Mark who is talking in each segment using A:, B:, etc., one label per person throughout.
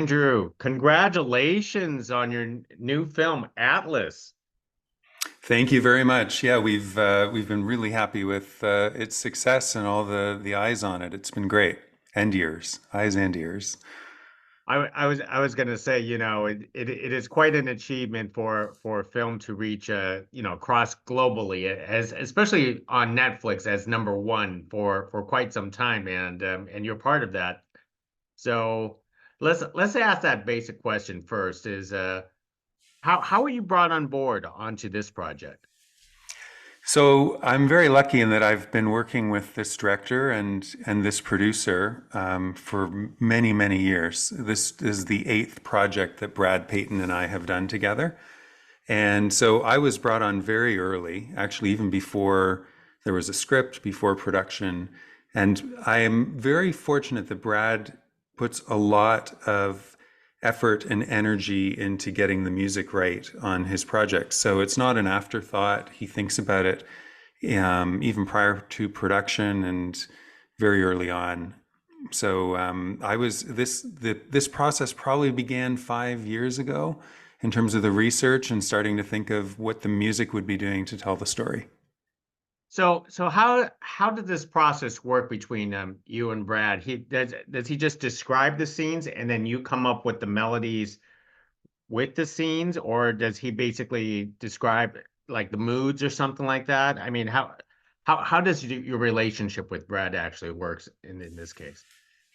A: Andrew, congratulations on your new film, Atlas.
B: Thank you very much. Yeah, we've been really happy with its success and all the eyes on it. It's been great. And ears, eyes and ears.
A: I was going to say, it is quite an achievement for a film to reach across globally, as especially on Netflix as number one for quite some time, and you're part of that. So let's ask that basic question first: is how were you brought on board onto this project?
B: So I'm very lucky in that I've been working with this director and this producer for many years. This is the eighth project that Brad Payton and I have done together. And so I was brought on very early, actually, even before there was a script, before production. And I am very fortunate that Brad puts a lot of effort and energy into getting the music right on his projects. So it's not an afterthought. He thinks about it even prior to production and very early on. So I was this process probably began 5 years ago in terms of the research and starting to think of what the music would be doing to tell the story.
A: So how did this process work between you and Brad? Does he just describe the scenes and then you come up with the melodies with the scenes, or does he basically describe like the moods or something like that? I mean, how does your relationship with Brad actually works in this case?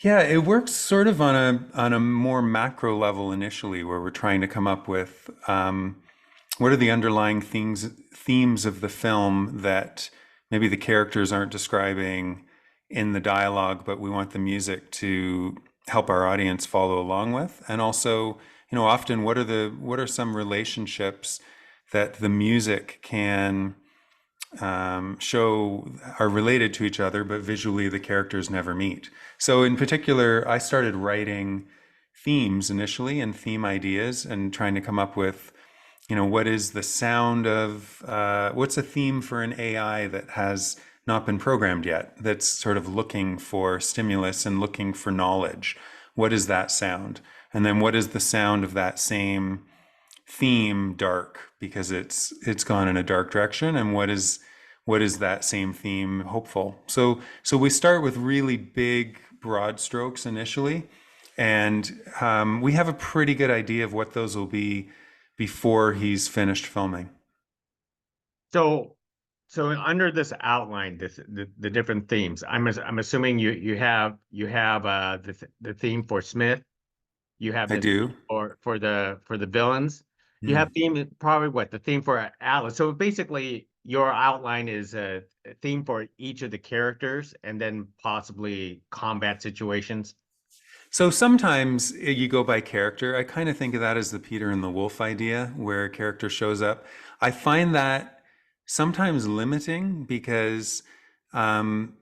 B: Yeah, it works sort of on a more macro level initially, where we're trying to come up with what are the underlying themes of the film that maybe the characters aren't describing in the dialogue, but we want the music to help our audience follow along with. And also, often what are some relationships that the music can show are related to each other, but visually the characters never meet. So in particular, I started writing themes initially and theme ideas and trying to come up with, what is the sound of, what's a theme for an AI that has not been programmed yet, that's sort of looking for stimulus and looking for knowledge. What is that sound? And then what is the sound of that same theme dark because it's gone in a dark direction, and what is that same theme hopeful? So we start with really big broad strokes initially, and we have a pretty good idea of what those will be before he's finished filming.
A: So so under this outline, the different themes. I'm assuming you have the theme for Smith. You have
B: I
A: the
B: do.
A: for the villains. You have
B: Mm.
A: theme probably what the theme for Alice. So basically, your outline is a theme for each of the characters, and then possibly combat situations.
B: So sometimes you go by character. I kind of think of that as the Peter and the Wolf idea, where a character shows up. I find that sometimes limiting because um,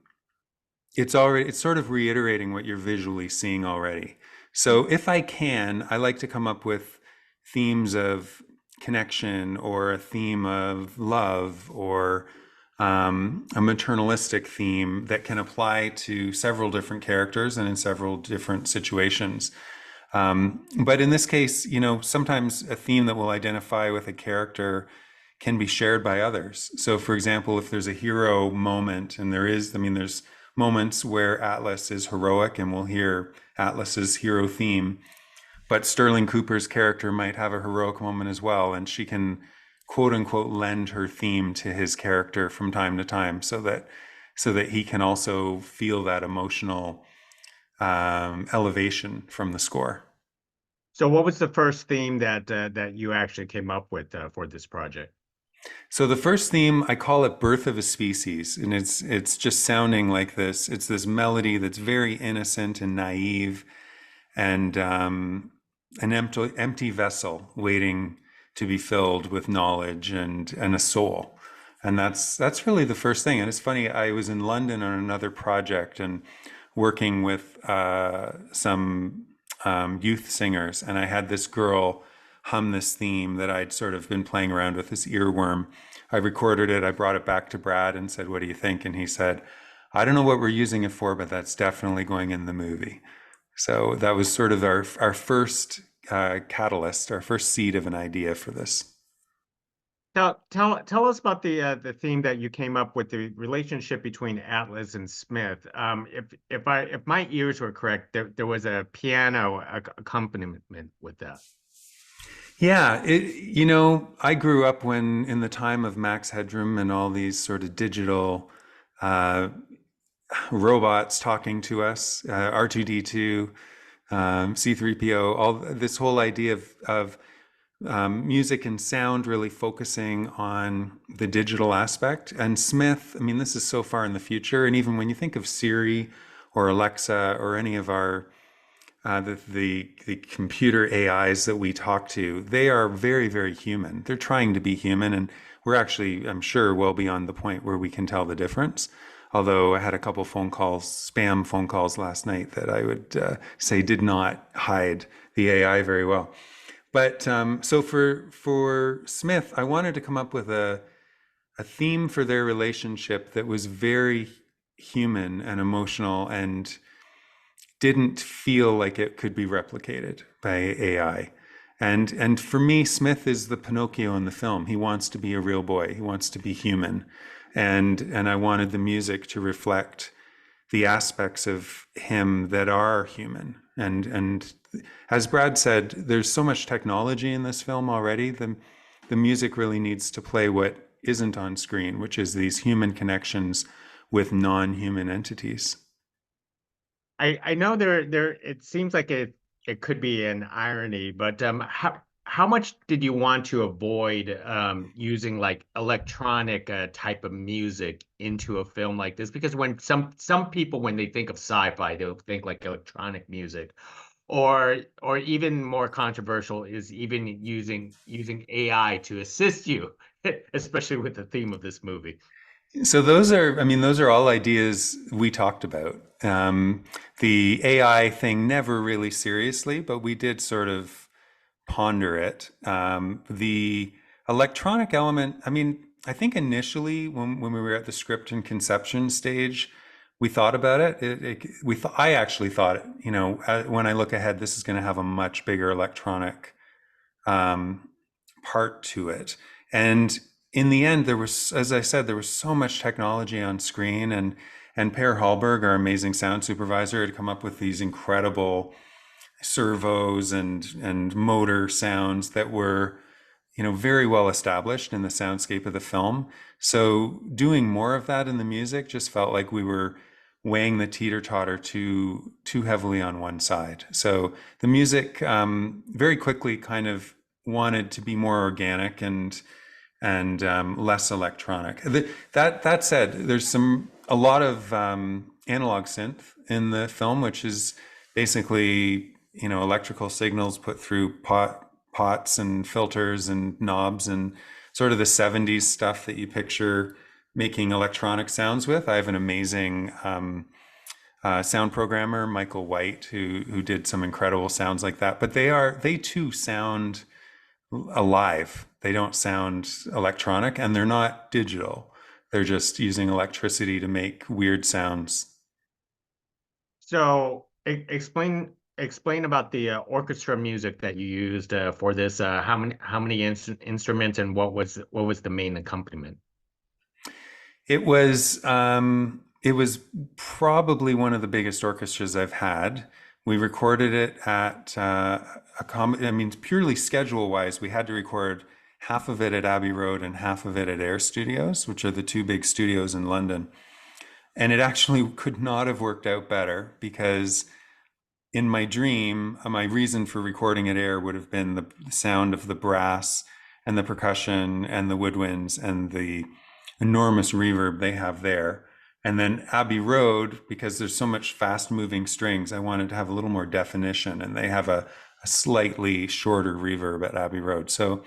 B: it's sort of reiterating what you're visually seeing already. So if I can, I like to come up with themes of connection or a theme of love or a maternalistic theme that can apply to several different characters and in several different situations. But in this case, sometimes a theme that we'll identify with a character can be shared by others. So, for example, if there's a hero moment, and there is, I mean, there's moments where Atlas is heroic, and we'll hear Atlas's hero theme. But Sterling Cooper's character might have a heroic moment as well, and she can quote unquote lend her theme to his character from time to time, so that he can also feel that emotional elevation from the score.
A: So what was the first theme that you actually came up with for this project?
B: So the first theme, I call it Birth of a Species, and it's just sounding like this. It's this melody that's very innocent and naive, and an empty vessel waiting to be filled with knowledge and a soul. And that's really the first thing. And it's funny, I was in London on another project and working with some youth singers, and I had this girl hum this theme that I'd sort of been playing around with, this earworm. I recorded it, I brought it back to Brad and said, "What do you think?" And he said, "I don't know what we're using it for, but that's definitely going in the movie." So that was sort of our first catalyst, our first seed of an idea for this.
A: Tell us about the theme that you came up with, the relationship between Atlas and Smith. If my ears were correct, there was a piano accompaniment with that.
B: Yeah, I grew up when in the time of Max Headroom and all these sort of digital uh, robots talking to us, R2D2, C3PO, all this whole idea of music and sound really focusing on the digital aspect. And Smith, I mean, this is so far in the future. And even when you think of Siri or Alexa or any of our the computer AIs that we talk to, they are very, very human. They're trying to be human, and we're actually, I'm sure, well beyond the point where we can tell the difference. Although I had a couple phone calls, spam phone calls last night that I would say did not hide the AI very well. But so for Smith, I wanted to come up with a theme for their relationship that was very human and emotional and didn't feel like it could be replicated by AI. And for me, Smith is the Pinocchio in the film. He wants to be a real boy. He wants to be human. And I wanted the music to reflect the aspects of him that are human. And as Brad said, there's so much technology in this film already. The music really needs to play what isn't on screen, which is these human connections with non-human entities.
A: I know there it seems like it could be an irony, but how much did you want to avoid using like electronic type of music into a film like this? Because when some people when they think of sci-fi, they'll think like electronic music, or even more controversial is even using AI to assist you, especially with the theme of this movie.
B: So those are, I mean, those are all ideas we talked about. The AI thing never really seriously, but we did sort of ponder it. The electronic element, I mean, I think initially when we were at the script and conception stage, we thought about it. I actually thought, when I look ahead, this is going to have a much bigger electronic um, part to it. And in the end, there was, as I said, there was so much technology on screen, and Per Hallberg, our amazing sound supervisor, had come up with these incredible servos and motor sounds that were, very well established in the soundscape of the film. So doing more of that in the music just felt like we were weighing the teeter-totter too heavily on one side. So the music very quickly kind of wanted to be more organic and less electronic. That said, there's a lot of analog synth in the film, which is basically electrical signals put through pots and filters and knobs and sort of the 70s stuff that you picture making electronic sounds with. I have an amazing sound programmer, Michael White, who did some incredible sounds like that. But they too sound alive. They don't sound electronic, and they're not digital. They're just using electricity to make weird sounds.
A: So explain about the orchestra music that you used for this. How many instruments and what was the main accompaniment?
B: It was probably one of the biggest orchestras I've had. We recorded it at I mean, purely schedule wise, we had to record half of it at Abbey Road and half of it at Air Studios, which are the two big studios in London. And it actually could not have worked out better because in my dream, my reason for recording at Air would have been the sound of the brass and the percussion and the woodwinds and the enormous reverb they have there. And then Abbey Road, because there's so much fast moving strings, I wanted to have a little more definition, and they have a slightly shorter reverb at Abbey Road. So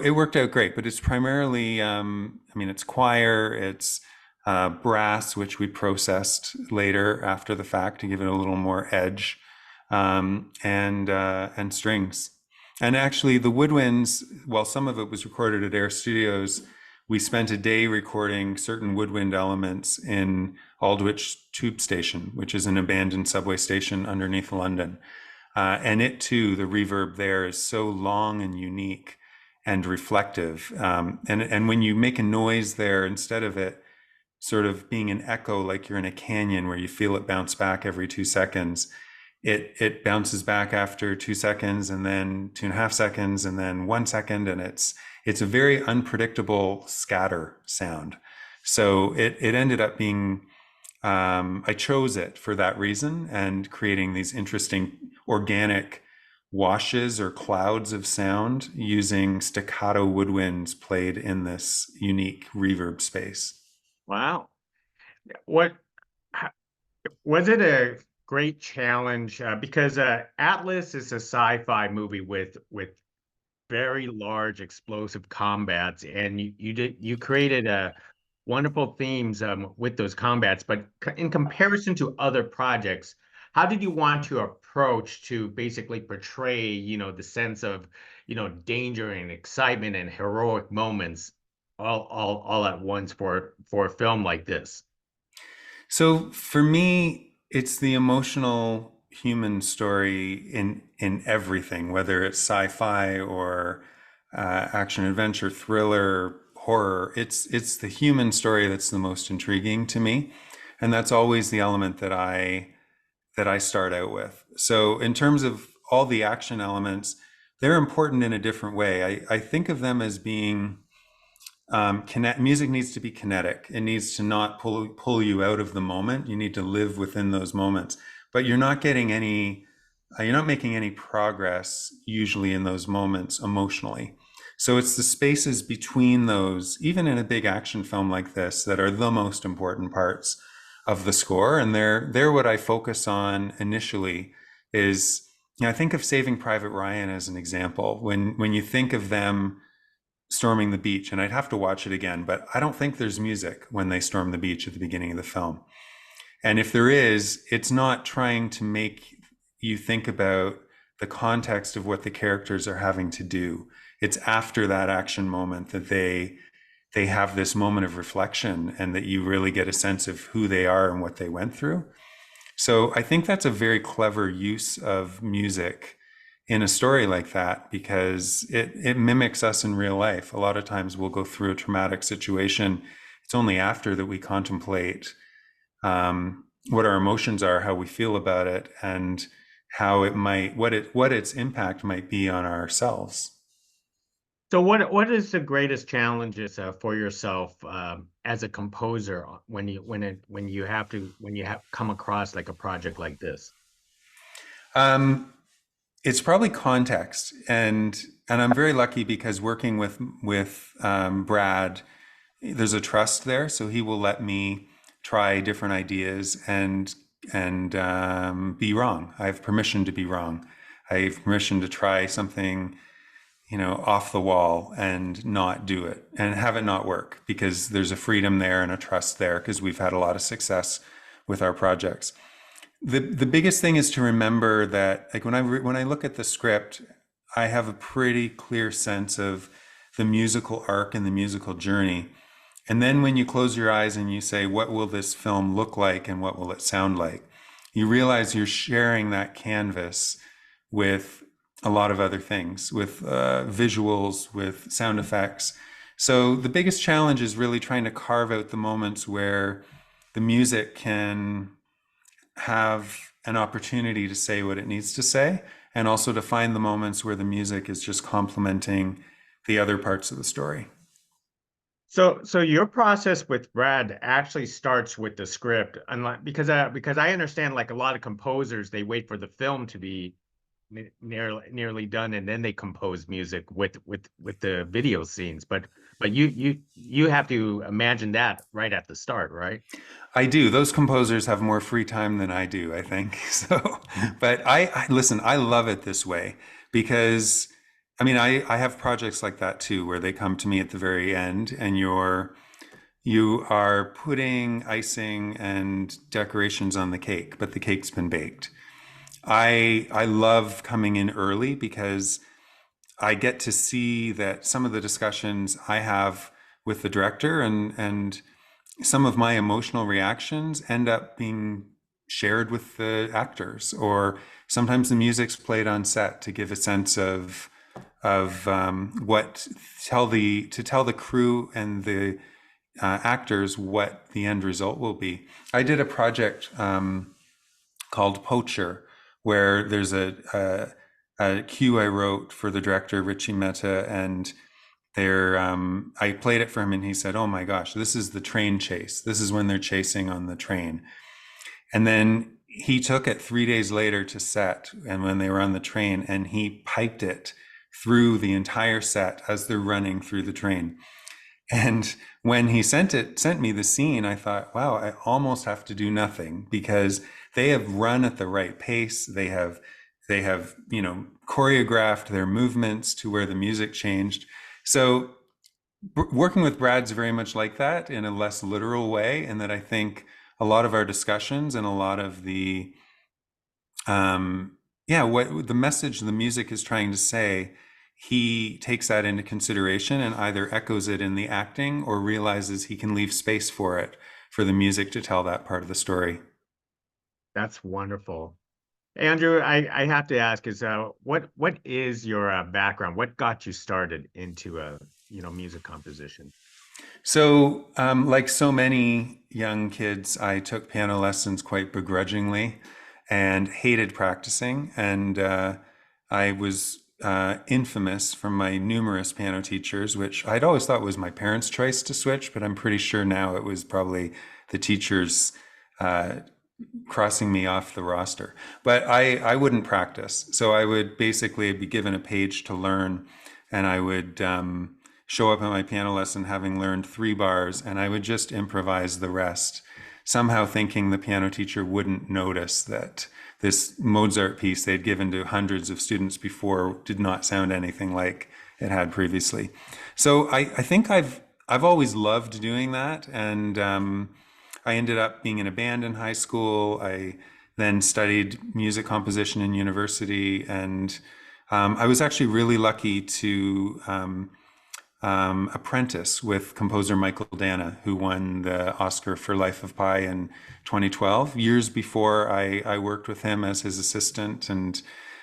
B: it worked out great, but it's primarily, I mean, it's choir, it's brass, which we processed later after the fact to give it a little more edge, and strings. And actually, the woodwinds, while some of it was recorded at Air Studios, we spent a day recording certain woodwind elements in Aldwych Tube Station, which is an abandoned subway station underneath London. And it too, the reverb there is so long and unique and reflective. And when you make a noise there, instead of it sort of being an echo like you're in a canyon where you feel it bounce back every 2 seconds, it bounces back after 2 seconds, and then 2.5 seconds, and then 1 second, and it's a very unpredictable scatter sound. So it ended up being, I chose it for that reason, and creating these interesting organic washes or clouds of sound using staccato woodwinds played in this unique reverb space.
A: Wow. What was it a great challenge? Because Atlas is a sci-fi movie with very large explosive combats, and you created wonderful themes with those combats. But in comparison to other projects, how did you want to approach to basically portray, the sense of, danger and excitement and heroic moments all at once for a film like this?
B: So for me, it's the emotional human story in everything, whether it's sci-fi or action adventure, thriller, horror. It's the human story that's the most intriguing to me, and that's always the element that I start out with. So in terms of all the action elements, they're important in a different way. I think of them as being music needs to be kinetic. It needs to not pull you out of the moment. You need to live within those moments, but you're not making any progress usually in those moments emotionally. So it's the spaces between those, even in a big action film like this, that are the most important parts of the score. And they're what I focus on initially. Is, I think of Saving Private Ryan as an example. When you think of them storming the beach, and I'd have to watch it again, but I don't think there's music when they storm the beach at the beginning of the film. And if there is, it's not trying to make you think about the context of what the characters are having to do. It's after that action moment that they have this moment of reflection, and that you really get a sense of who they are and what they went through. So I think that's a very clever use of music in a story like that, because it mimics us in real life. A lot of times we'll go through a traumatic situation. It's only after that we contemplate what our emotions are, how we feel about it, and how it might, what its impact might be on ourselves.
A: So what is the greatest challenges for yourself as a composer when you have come across like a project like this?
B: Um, it's probably context, and I'm very lucky because working with Brad, there's a trust there, so he will let me try different ideas and be wrong. I have permission to be wrong. I have permission to try something, off the wall and not do it and have it not work, because there's a freedom there and a trust there, because we've had a lot of success with our projects. The biggest thing is to remember that, like, when I look at the script, I have a pretty clear sense of the musical arc and the musical journey. And then when you close your eyes and you say, what will this film look like and what will it sound like? You realize you're sharing that canvas with a lot of other things, with visuals, with sound effects. So the biggest challenge is really trying to carve out the moments where the music can have an opportunity to say what it needs to say, and also to find the moments where the music is just complementing the other parts of the story.
A: So your process with Brad actually starts with the script, unlike because I understand like a lot of composers they wait for the film to be nearly done and then they compose music with the video scenes. But you have to imagine that right at the start, right?
B: I do. Those composers have more free time than I do, I think. So, but I listen, I love it this way, because I mean, I have projects like that too, where they come to me at the very end, and you are putting icing and decorations on the cake, but the cake's been baked. I love coming in early, because I get to see that some of the discussions I have with the director, and some of my emotional reactions end up being shared with the actors, or sometimes the music's played on set to give a sense of what tell the crew and the actors what the end result will be. I did a project called Poacher, where there's a cue I wrote for the director Richie Mehta, and I played it for him, and he said, "Oh my gosh, this is the train chase. This is when they're chasing on the train." And then he took it 3 days later to set, and when they were on the train, and he piped it through the entire set as they're running through the train. And when he sent me the scene, I thought, wow, I almost have to do nothing, because they have run at the right pace. They have choreographed their movements to where the music changed. So working with Brad's very much like that, in a less literal way, and that I think a lot of our discussions and a lot of the what the message the music is trying to say, he takes that into consideration and either echoes it in the acting or realizes he can leave space for it, for the music to tell that part of the story.
A: That's wonderful. Andrew, I have to ask is what is your background? What got you started into music composition?
B: So, like so many young kids, I took piano lessons quite begrudgingly and hated practicing. And I was infamous from my numerous piano teachers, which I'd always thought was my parents' choice to switch, but I'm pretty sure now it was probably the teachers crossing me off the roster. But I wouldn't practice. So I would basically be given a page to learn, and I would show up at my piano lesson having learned 3 bars, and I would just improvise the rest, somehow thinking the piano teacher wouldn't notice that this Mozart piece they'd given to hundreds of students before did not sound anything like it had previously. So I think I've always loved doing that, and I ended up being in a band in high school. I then studied music composition in university, and I was actually really lucky to apprentice with composer Michael Dana, who won the Oscar for Life of Pi in 2012. Years before, I worked with him as his assistant and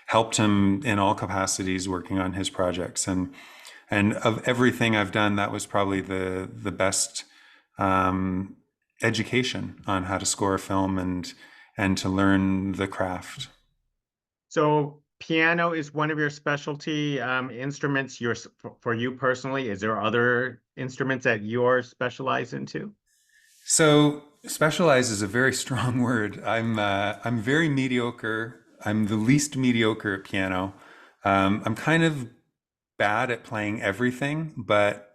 B: helped him in all capacities working on his projects. And of everything I've done, that was probably the best education on how to score a film and to learn the craft.
A: So piano is one of your specialty instruments. For you personally, is there other instruments that you're specialized into?
B: So specialize is a very strong word. I'm very mediocre. I'm the least mediocre at piano. I'm kind of bad at playing everything, but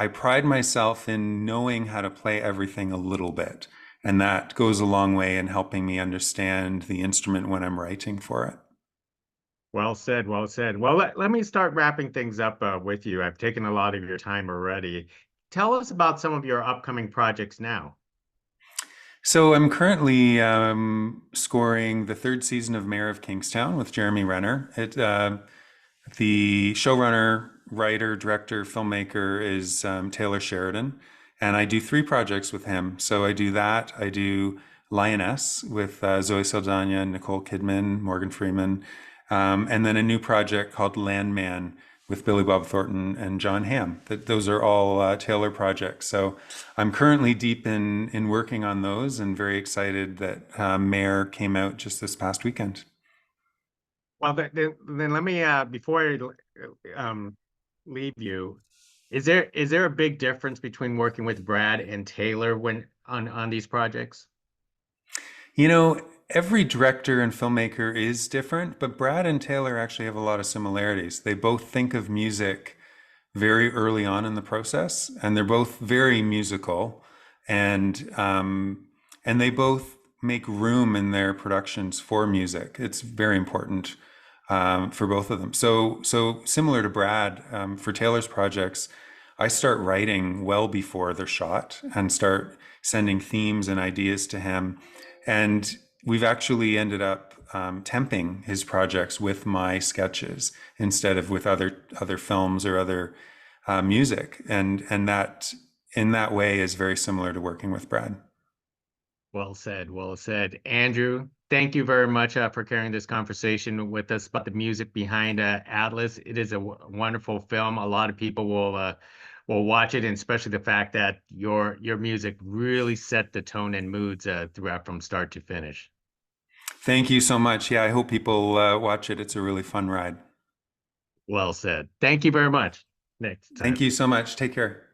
B: I pride myself in knowing how to play everything a little bit. And that goes a long way in helping me understand the instrument when I'm writing for it.
A: Well said, well said. Well, let me start wrapping things up with you. I've taken a lot of your time already. Tell us about some of your upcoming projects now.
B: So I'm currently scoring the 3rd season of Mayor of Kingstown with Jeremy Renner. The showrunner, writer, director, filmmaker is Taylor Sheridan, and I do 3 projects with him. So I do that. I do Lioness with Zoe Saldana, Nicole Kidman, Morgan Freeman, and then a new project called Landman with Billy Bob Thornton and John Hamm. Those are all Taylor projects. So I'm currently deep in working on those, and very excited that Mayor came out just this past weekend.
A: Well, then let me before I leave you, is there a big difference between working with Brad and Taylor when on these projects?
B: You know, every director and filmmaker is different, but Brad and Taylor actually have a lot of similarities. They both think of music very early on in the process, and they're both very musical, and and they both make room in their productions for music. It's very important for both of them. So similar to Brad, for Taylor's projects, I start writing well before they're shot and start sending themes and ideas to him. And we've actually ended up temping his projects with my sketches instead of with other films or other music, and that in that way is very similar to working with Brad.
A: Well said. Well said. Andrew, thank you very much for carrying this conversation with us about the music behind Atlas. It is a wonderful film. A lot of people will watch it, and especially the fact that your music really set the tone and moods throughout from start to finish.
B: Thank you so much. Yeah, I hope people watch it. It's a really fun ride.
A: Well said. Thank you very much. Next
B: Thank
A: time.
B: you so much. Take care.